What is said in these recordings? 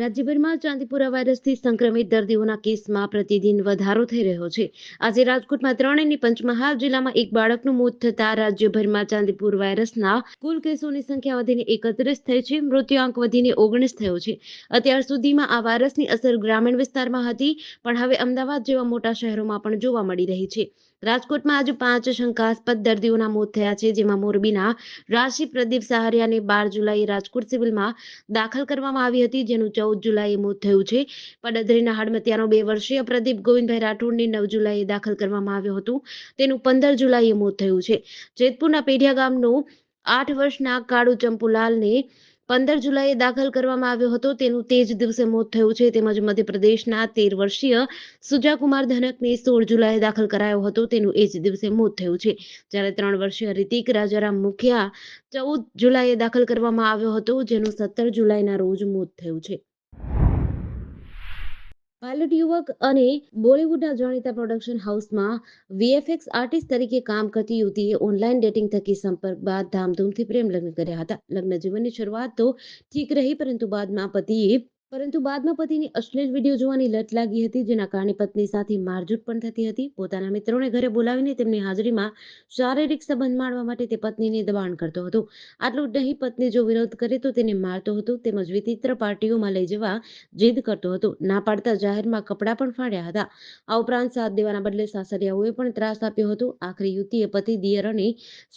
રાજ્યભરમાં ચાંદીપુરા વાયરસથી સંક્રમિત દર્દીઓના કેસમાં પ્રતિદિન વધારો થઈ રહ્યો છે. આજે રાજકોટમાં 3 અને પંચમહાલ જિલ્લામાં એક બાળકનું મોત થતા રાજ્યભરમાં ચાંદીપુર વાયરસના કુલ કેસોની સંખ્યા વધીને 31 થઈ છે. મૃત્યુઆંક વધીને 19 થયો છે. અત્યાર સુધીમાં આ વાયરસની અસર ગ્રામીણ વિસ્તારમાં હતી, પણ હવે અમદાવાદ જેવા મોટા શહેરોમાં પણ જોવા મળી રહી છે. રાજકોટમાં આજે 5 શંકાસ્પદ દર્દીઓના મોત થયા છે, જેમાં મોરબીના રાશિ પ્રદીપ સહારિયાને 12 જુલાઈએ રાજકોટ સિવિલમાં દાખલ કરવામાં આવી હતી, જેનું 14 જુલાઈએ મોત થયું છે. પડદરીના હડમતિયાનો 2 વર્ષીય પ્રદીપ ગોવિંદભાઈ રાઠોડને 9 જુલાઈએ દાખલ કરવામાં આવ્યું હતું, તેનું 15 જુલાઈએ મોત થયું છે. જેતપુરના પેઢિયા ગામનો 8 વર્ષના કાળુ ચંપુલાલને 15 જુલાઈએ દાખલ કરવામાં આવ્યો હતો, તેનું તે જ દિવસે મોત થયું છે. તેમજ મધ્યપ્રદેશના 13 વર્ષીય સુજાકુમાર ધનકને 16 જુલાઈએ દાખલ કરાયો હતો, તેનું એ જ દિવસે મોત થયું છે. જ્યારે 3 વર્ષીય રિતિક રાજારામ મુખિયા 14 જુલાઈએ દાખલ કરવામાં આવ્યો હતો, જેનું 17 જુલાઈના રોજ મોત થયું છે. પાયલટ યુવક અને બોલિવૂડના જાણીતા પ્રોડક્શન હાઉસમાં વીએફએક્સ આર્ટિસ્ટ તરીકે કામ કરતી યુવતીએ ઓનલાઈન ડેટિંગ થકી સંપર્ક બાદ ધામધૂમથી પ્રેમ લગ્ન કર્યા હતા. લગ્ન જીવનની શરૂઆત તો ઠીક રહી, પરંતુ બાદમાં પતિની અશ્લીલ વિડીયો જોવાની લત લાગી હતી, જેના કારણે પત્ની સાથે મારઝૂડ પણ થતી હતી. પોતાના મિત્રોને ઘરે બોલાવીને તેમની હાજરીમાં શારીરિક સંબંધ માણવા માટે તે પત્નીને દબાણ કરતો હતો. આટલું જ નહીં, પત્ની જો વિરોધ કરે તો તેને મારતો હતો, તેમજ વિચિત્ર પાર્ટીઓમાં લઈ જવા જીદ કરતો હતો. ના પાડતા જાહેરમાં કપડાં પણ ફાડ્યા હતા. આ ઉપરાંત સાથ દેવાના બદલે સાસરિયાઓએ પણ ત્રાસ આપ્યો હતો. આખરે યુવતીએ પતિ, દિયર અને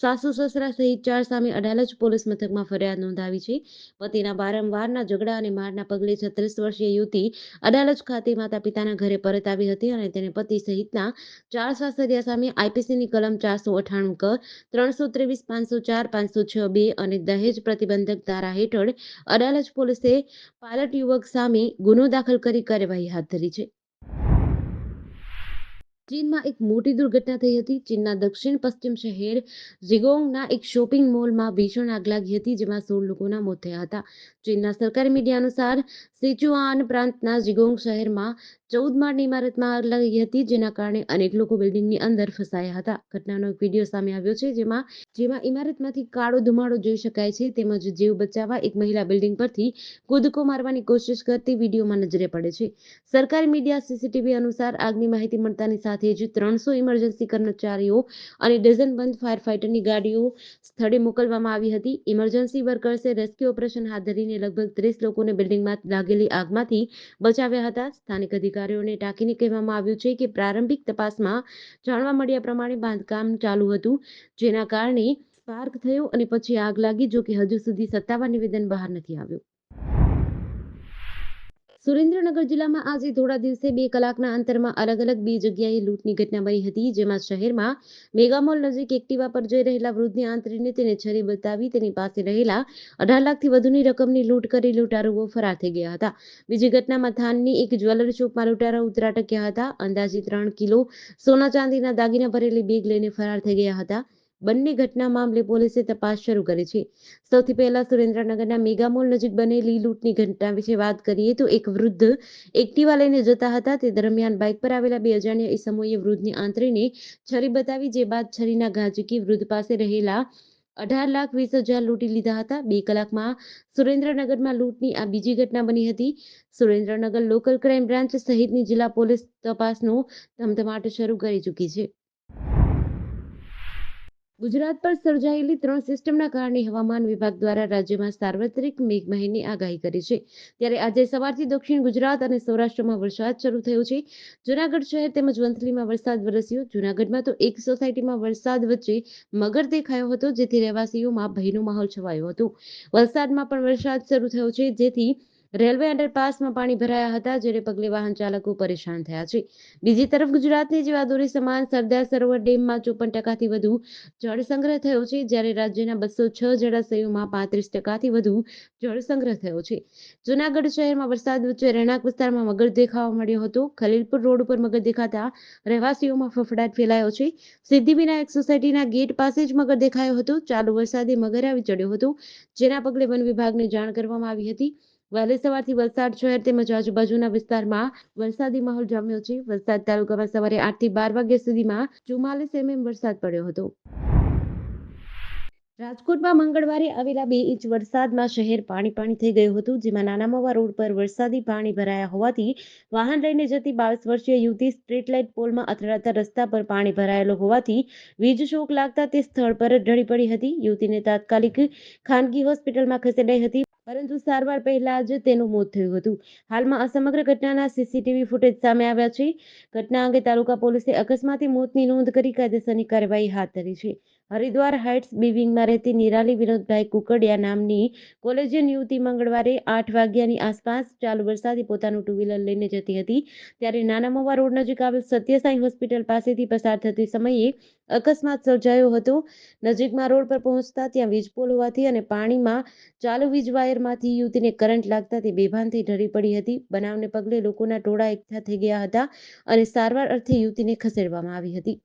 સાસુ સસરા સહિત 4 સામે અડાલજ પોલીસ મથકમાં ફરિયાદ નોંધાવી છે. પતિના વારંવારના ઝઘડા અને મારના પગલે 36 વર્ષીય યુવતી અડાલજ ખાતે માતા પિતાના ઘરે પરત આવી હતી અને તેને પતિ સહિતના 4 સાસરિયા સામે આઈપીસીની કલમ 498 ક, 323, 504, 506(2) અને દહેજ પ્રતિબંધક ધારા હેઠળ અડાલજ પોલીસે પાયલટ યુવક સામે ગુનો દાખલ કરી કાર્યવાહી હાથ ધરી છે. ચીનમાં એક મોટી દુર્ઘટના થઈ હતી. ચીનના દક્ષિણ-પશ્ચિમ શહેર ઝિગોંગના એક શોપિંગ મોલમાં ભીષણ આગ લાગી હતી, જેમાં 16 લોકોના મોત થયા હતા. ચીનના સરકારી મીડિયા અનુસાર સિચુઆન પ્રાંતના ઝિગોંગ શહેરમાં 14 માળની ઇમારતમાં આગ લાગી હતી, જેના કારણે અનેક લોકો બિલ્ડિંગની અંદર ફસાયા હતા. ઘટનાનો એક વિડીયો સામે આવ્યો છે, જેમાં ઇમારતમાંથી કાળો ધુમાડો જોઈ શકાય છે. તેમજ જીવ બચાવવા એક મહિલા બિલ્ડિંગ પરથી કૂદકો મારવાની કોશિશ કરતી વિડીયોમાં નજરે પડે છે. સરકારી મીડિયા સીસીટીવી અનુસાર આગની માહિતી મળતાની સાથે જ 300 ઇમરજન્સી કર્મચારીઓ અને ડઝનબંધ ફાયર ફાઇટરની ગાડીઓ સ્થળે મોકલવામાં આવી હતી. ઇમરજન્સી વર્કર્સે રેસ્ક્યુ ઓપરેશન હાથ ધરીને લગભગ 30 લોકોને બિલ્ડિંગમાં લાગેલી આગમાંથી બચાવ્યા હતા. સ્થાનિક અધિકારીઓને ટાંકીને કહેવામાં આવ્યું છે કે પ્રારંભિક તપાસમાં જાણવા મળ્યા પ્રમાણે બાંધકામ ચાલુ હતું, જેના કારણે સ્પાર્ક થયો અને પછી આગ લાગી. જોકે હજુ સુધી સત્તાવાર નિવેદન બહાર નથી આવ્યું. સુરેન્દ્રનગર જિલ્લામાં આજે થોડા દિવસે 2 કલાકના અંતરમાં અલગ-અલગ 2 જગ્યાએ લૂંટની ઘટના બની હતી, જેમાં શહેરમાં મેગામોલ નજીક એક્ટિવા પર જઈ રહેલા વૃદ્ધને આંતરીને તેને છરી બતાવી તેની પાસે રહેલા 18 લાખથી વધુની રકમની લૂંટ કરી લૂંટારુઓ ફરાર થઈ ગયા હતા. બીજી ઘટનામાં થાનની એક જ્વેલરી શોપમાં લૂંટારાઓ ત્રાટક્યા હતા. અંદાજે 3 કિલો સોના ચાંદીના દાગીના ભરેલી બેગ લઈને ફરાર થઈ ગયા હતા. બંને ઘટના મામલે પોલીસે તપાસ શરૂ કરી છે. સૌથી પહેલા સુરેન્દ્રનગરના મેગામોલ નજીક બનેલી લૂંટની ઘટના વિશે વાત કરીએ તો એક વૃદ્ધ એક્ટિવા લઈને જતા હતા. તે દરમિયાન બાઇક પર આવેલા 2 અજાણ્યા ઈસમોએ વૃદ્ધને આંતરીને છરી બતાવી, જે બાદ છરીના ઘા ઝીકી વૃદ્ધ પાસે રહેલા 18,20,000 લૂંટી લીધા હતા. 2 કલાકમાં સુરેન્દ્રનગરમાં લૂંટની આ બીજી ઘટના બની હતી. સુરેન્દ્રનગર લોકલ ક્રાઇમ બ્રાન્ચ સહિતની જિલ્લા પોલીસ તપાસનો ધમધમાટ શરૂ કરી ચૂકી છે. ગુજરાત પર સર્જાયેલી 3 સિસ્ટમના કારણે હવામાન વિભાગ દ્વારા રાજ્યમાં સાર્વત્રિક મેઘમહેરની આગાહી કરી છે. ત્યારે આજે સવારથી દક્ષિણ ગુજરાત અને સૌરાષ્ટ્રમાં વરસાદ શરૂ થયો છે. જૂનાગઢ શહેર તેમજ વંથલીમાં વરસાદ વરસ્યો. જૂનાગઢમાં તો એક સોસાયટીમાં વરસાદ વચ્ચે મગર દેખાયો હતો, જેથી રહેવાસીઓમાં ભયનો માહોલ છવાયો હતો. વલસાડમાં પણ વરસાદ શરૂ થયો છે, જેથી રેલવે અંડરપાસમાં પાણી ભરાયા હતા, જેને પગલે વાહન ચાલકો પરેશાન થયા છે. બીજી તરફ ગુજરાતની જીવાદોરી સમાન સરદાર સરોવર ડેમમાં 54% વધુ જળસંગ્રહ થયો છે, જ્યારે રાજ્યના 206 જળાશયોમાં 35% વધુ જળસંગ્રહ થયો છે. જૂનાગઢ શહેરમાં વરસાદ વચ્ચે રહેણાંક વિસ્તારમાં મગર દેખાવા મળ્યો હતો. ખલીલપુર રોડ ઉપર મગર દેખાતા રહેવાસીઓમાં ફફડાટ ફેલાયો છે. સિદ્ધિવિનાયક સોસાયટીના ગેટ પાસે જ મગર દેખાયો હતો. ચાલુ વરસાદે મગર આવી ચડ્યો હતો, જેના પગલે વન વિભાગને જાણ કરવામાં આવી હતી. વહેલી સવારથી વલસાડ શહેર તેમજ આજુબાજુના વિસ્તારમાં વરસાદી માહોલ જામ્યો છે. વલસાડ તાલુકામાં સવારે 8 થી 12 વાગ્યા સુધીમાં 44 mm વરસાદ પડ્યો હતો. રાજકોટમાં મંગળવારે આવેલા 2 ઇંચ વરસાદમાં શહેર પાણી-પાણી થઈ ગયું હતું, જેમાં નાના મવા રોડ પર વરસાદી પાણી ભરાયા હોવાથી વાહન લઈને જતી 22 વર્ષીય યુવતી સ્ટ્રીટ લાઇટ પોલમાં અથડાતા રસ્તા પર પાણી ભરાયેલો હોવાથી વીજ શોક લાગતા તે સ્થળ પર જ ઢળી પડી હતી. યુવતીને તાત્કાલિક ખાનગી હોસ્પિટલમાં ખસેડાઈ હતી, પરંતુ સારવાર પહેલા જ તેનું મોત થયું હતું. હાલમાં આ સમગ્ર ઘટનાના સીસીટીવી ફૂટેજ સામે આવ્યા છે. ઘટના અંગે તાલુકા પોલીસે અકસ્માતે મોતની નોંધ કરી કાયદેસરની કાર્યવાહી હાથ ધરી છે. હરિદ્વાર હાઇટ્સ બિલ્ડિંગમાં રહેતી નિરાલી વિનોદભાઈ કુકડિયા નામની કોલેજિયન યુવતી મંગળવારે 8 વાગ્યાની આસપાસ ચાલુ વરસાદે પોતાનું ટુ વ્હીલર લઈને જતી હતી, ત્યારે નાના મવા રોડ નજીક આવેલ સત્યસાઈ હોસ્પિટલ પાસેથી પસાર થતી સમયે અકસ્માત સર્જાયો હતો. નજીકમાં રોડ પર પહોંચતા ત્યાં વીજ પોલ હોવાથી અને પાણીમાં ચાલુ વીજ વાયરમાંથી યુવતીને કરંટ લાગતા તે બેભાન થઈ ઢળી પડી હતી. બનાવને પગલે લોકોના ટોળા એકઠા થઈ ગયા હતા અને સારવાર અર્થે યુવતીને ખસેડવામાં આવી હતી.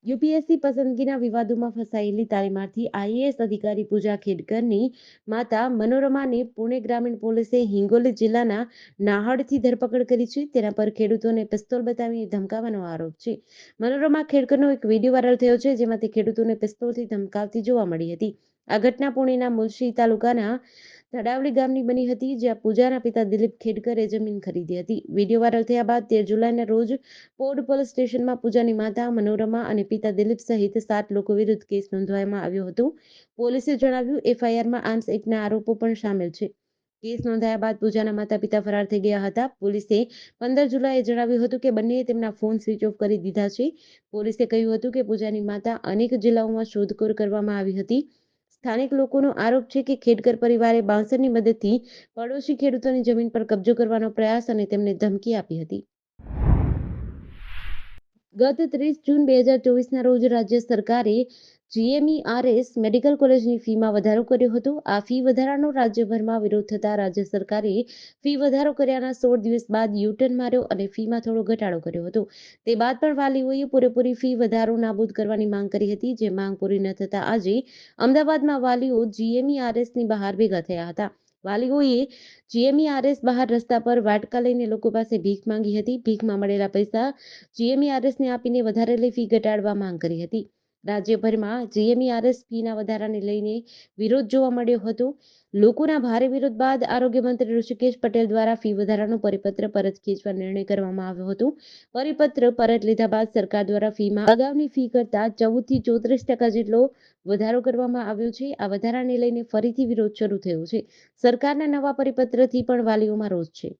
યુપીએસસી પસંદગીના વિવાદોમાં ફસાયેલી તાલીમાર્થી આઈએએસ અધિકારી પૂજા ખેડકરની માતા મનોરમાને પુણે ગ્રામીણ પોલીસે હિંગોલી જિલ્લાના નાહડથી ધરપકડ કરી છે. તેના પર ખેડૂતોને પિસ્તોલ બતાવી ધમકાવવાનો આરોપ છે. મનોરમા ખેડકરનો એક વિડીયો વાયરલ થયો છે, જેમાં તે ખેડૂતોને પિસ્તોલથી ધમકાવતી જોવા મળી હતી. આ ઘટના પુણેના મુલશી તાલુકાના તડાવલી ગામની બની હતી, જ્યાં પૂજાના પિતા દિલીપ ખેડકરે જમીન ખરીદી હતી. વિડીયો વાયરલ થયા બાદ 13 જુલાઈના રોજ પોડ પોલીસ સ્ટેશનમાં પૂજાની માતા મનોરમા અને પિતા દિલીપ સહિત 7 લોકો વિરુદ્ધ કેસ નોંધવામાં આવ્યો હતો. પોલીસે જણાવ્યું, એફઆઈઆરમાં આર્મ્સ એક્ટના આરોપો પણ સામેલ છે. કેસ નોંધાયા બાદ પૂજાના માતા પિતા ફરાર થઈ ગયા હતા. પોલીસે 15 જુલાઈએ જણાવ્યું હતું કે બંનેએ તેમના ફોન સ્વિચ ઓફ કરી દીધા છે. પોલીસે કહ્યું હતું કે પૂજાની માતા અનેક જિલ્લાઓમાં શોધખોળ કરવામાં આવી હતી. સ્થાનિક લોકોનો આરોપ છે કે ખેડકર પરિવારે બાઉન્સરની મદદથી પડોશી ખેડૂતોની જમીન પર કબજો કરવાનો પ્રયાસ અને તેમને ધમકી આપી હતી. ગત 30 જૂન 2024ના રોજ રાજ્ય સરકારે જીએમઈઆરએસ મેડિકલ કોલેજની ફીમાં વધારો કર્યો હતો. આ ફી વધારાનો રાજ્યભરમાં વિરોધ થતા રાજ્ય સરકારે ફી વધારો કર્યાના 16 દિવસ બાદ યુ-ટર્ન માર્યો અને ફીમાં થોડો ઘટાડો કર્યો હતો. તે બાદ પણ વાલીઓએ પૂરેપૂરી ફી વધારો નાબૂદ કરવાની માંગ કરી હતી, જે માંગ પૂરી ન થતા આજે અમદાવાદમાં વાલીઓ જીએમઈઆરએસની બહાર ભેગા થયા હતા. વાલીઓએ જીએમઈઆરએસ બહાર રસ્તા પર વાટકા લઈને લોકો પાસે ભીખ માંગી હતી. ભીખમાં મળેલા પૈસા જીએમઈઆરએસને આપીને વધારેલી ફી ઘટાડવા માંગ કરી હતી. રાજ્યભરમાં જીએમઈઆરએસ ફીના વધારાને લઈને વિરોધ જોવા મળ્યો હતો. લોકોના ભારે વિરોધ બાદ આરોગ્ય મંત્રી ઋષિકેશ પટેલ દ્વારા ફી વધારાનો પરિપત્ર પરત ખેંચવા નિર્ણય કરવામાં આવ્યો હતો. પરિપત્ર પરત લીધા બાદ સરકાર દ્વારા ફીમાં અગાઉની ફી કરતાં 14 થી 34% જેટલો વધારો કરવામાં આવ્યો છે. આ વધારાને લઈને ફરીથી વિરોધ શરૂ થયો છે. સરકારના નવા પરિપત્રથી પણ વાલીઓમાં રોષ છે.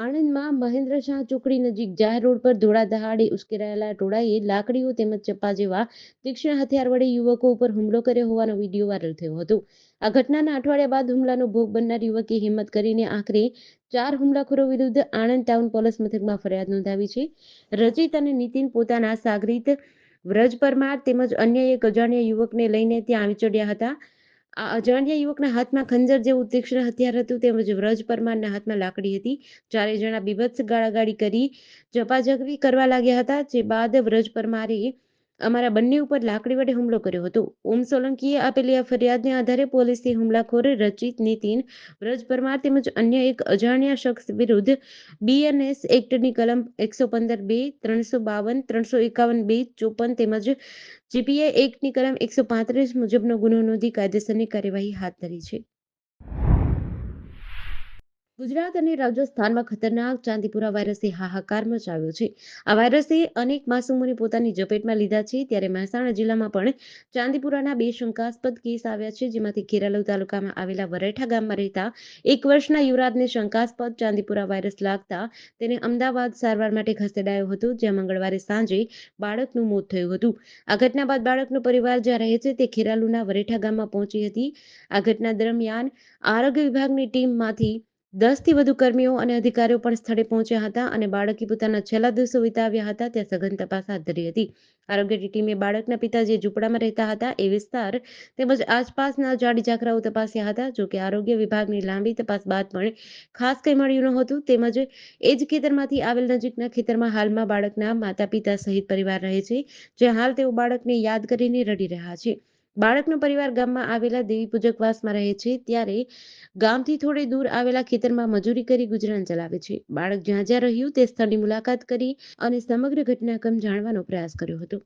આણંદમાં મહેન્દ્ર શાહ ચોકડી નજીક જાહેર રોડ પર દહાડે ઉશ્કેરાયેલા ટોળાએ લાકડીઓ તેમજ ચપ્પા જેવા તીક્ષ્ણ હથિયાર વડે યુવકો ઉપર હુમલો કર્યો હોવાનો વિડીયો વાયરલ થયો હતો. આ ઘટનાના અઠવાડિયા બાદ હુમલાનો ભોગ બનનાર યુવકે હિંમત કરીને આખરે 4 હુમલાખોરો વિરુદ્ધ આણંદ ટાઉન પોલીસ મથકમાં ફરિયાદ નોંધાવી છે. રચિત અને નીતિન પોતાના સાગરીત વ્રજ પરમાર તેમજ અન્ય એક અજાણ્યા યુવકને લઈને ત્યાં આવી ચડ્યા હતા. આ અજાણ્યા યુવકના હાથમાં ખંજર જેવું તીક્ષ્ણ હથિયાર હતું, તેમજ વ્રજ પરમારના હાથમાં લાકડી હતી. ચારેય જણા બીભત્સ ગાળાગાળી કરી ઝપાઝપી કરવા લાગ્યા હતા, જે બાદ વ્રજ પરમારે અમારા બંને ઉપર લાકડી વડે હુમલો કર્યો હતો. ઓમ સોલંકીએ આપેલી આ ફરિયાદને આધારે પોલીસે હુમલાખોર રચિત, નીતિન, વ્રજ પરમાર તેમજ અન્ય એક અજાણ્યા શખ્સ વિરુદ્ધ બીએનએસ એક્ટની કલમ 115(2), 352, 351(2), 54 તેમજ જીપીએ એક્ટની કલમ 135 મુજબનો ગુનો નોંધી કાયદેસરની કાર્યવાહી હાથ ધરી છે. ગુજરાત અને રાજસ્થાનમાં ખતરનાક ચાંદીપુરા વાયરસે હાહાકાર મચાવ્યો છે. આ વાયરસે અનેક માસૂમોને પોતાની ઝપેટમાં લીધા છે, ત્યારે મહેસાણા જિલ્લામાં પણ ચાંદીપુરાના 2 શંકાસ્પદ કેસ આવ્યા છે, જેમાંથી ખેરાલુ તાલુકામાં આવેલા વરેઠા ગામમાં રહેતા 1 વર્ષના યુવરાજને શંકાસ્પદ ચાંદીપુરા વાયરસ લાગતા તેને અમદાવાદ સારવાર માટે ખસેડાયો હતો, જ્યાં મંગળવારે સાંજે બાળકનું મોત થયું હતું. આ ઘટના બાદ બાળકનો પરિવાર જ્યાં રહે છે તે ખેરાલુના વરેઠા ગામમાં પહોંચી હતી. આ ઘટના દરમિયાન આરોગ્ય વિભાગની ટીમમાંથી 10 થી વધુ કર્મીઓ અને અધિકારીઓ પણ સ્થળે પહોંચ્યા હતા અને બાળકે પોતાના છેલ્લા દિવસો વિતાવ્યા હતા ત્યાં સઘન તપાસ હાથ ધરી હતી. આરોગ્યની ટીમે બાળકના પિતા જે ઝૂંપડામાં રહેતા હતા એ વિસ્તાર તેમજ આસપાસના ઝાડી ઝાકરાઓ તપાસ્યા હતા. જોકે આરોગ્ય વિભાગની લાંબી તપાસ બાદ પણ ખાસ કંઈ મળ્યું નહોતું. તેમજ એ જ ખેતરમાંથી આવેલ નજીકના ખેતરમાં હાલમાં બાળકના માતા પિતા સહિત પરિવાર રહે છે, જે હાલ તેઓ બાળકને યાદ કરીને રડી રહ્યા છે. બાળકનો પરિવાર ગામમાં આવેલા દેવી પૂજકવાસમાં રહે છે, ત્યારે ગામથી થોડે દૂર આવેલા ખેતરમાં મજૂરી કરી ગુજરાન ચલાવે છે. બાળક જ્યાં જ્યાં રહ્યું તે સ્થળની મુલાકાત કરી અને સમગ્ર ઘટનાક્રમ જાણવાનો પ્રયાસ કર્યો હતો.